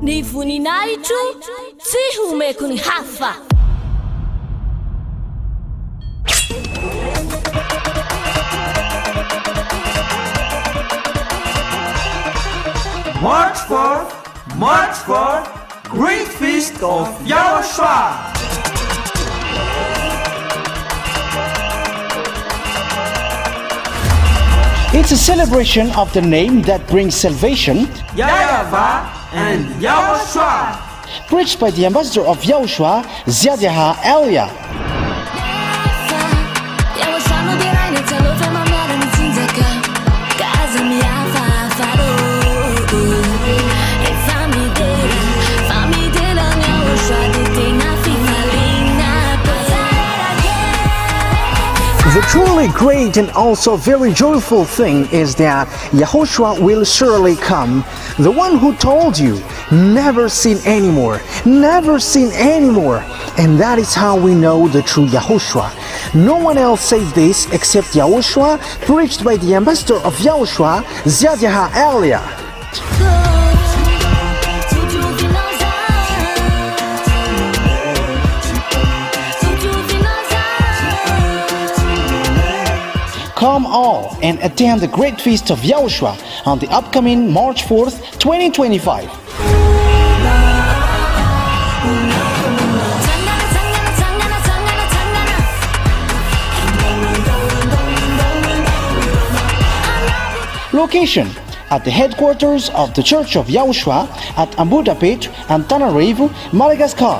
Ny voninahitro tsy homeko ny hafa. March 4, Great Feast of YAHOSHUAH. It's a celebration of the name that brings salvation, YAHVAH and YAHOSHUAH. preached by the ambassador of YAHOSHUAH, YAHVAH. The truly great and also very joyful thing is that YAHOSHUAH will surely come. The one who told you, never sin anymore, never sin anymore. And that is how we know the true YAHOSHUAH. No one else says this except YAHOSHUAH, preached by the ambassador of YAHOSHUAH, YAHVAH. Come all and attend the Great Feast of YAHOSHUAH on the upcoming March 4th, 2025. Location: at the headquarters of the Church of YAHOSHUAH at Ambohidrapeto Antananarivo Madagascar.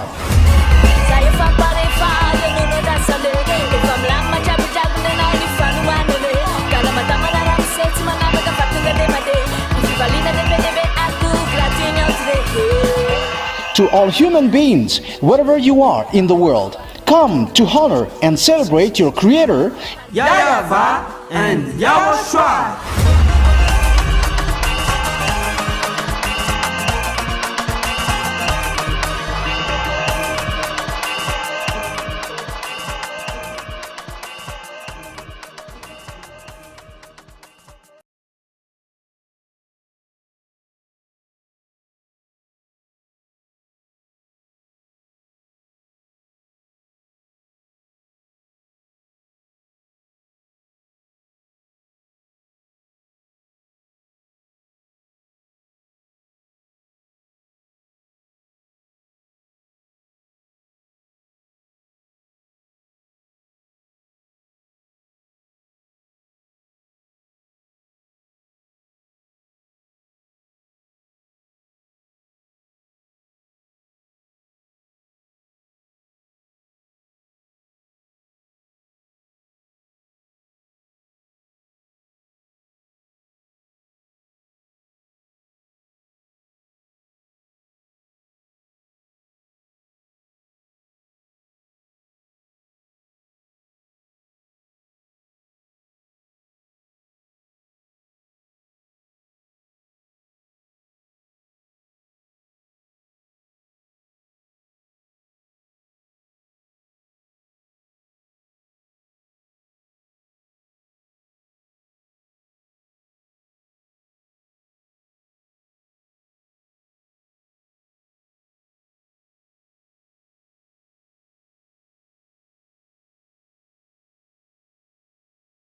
To all human beings, wherever you are in the world, come to honor and celebrate your Creator, YAHVAH and YAHOSHUAH.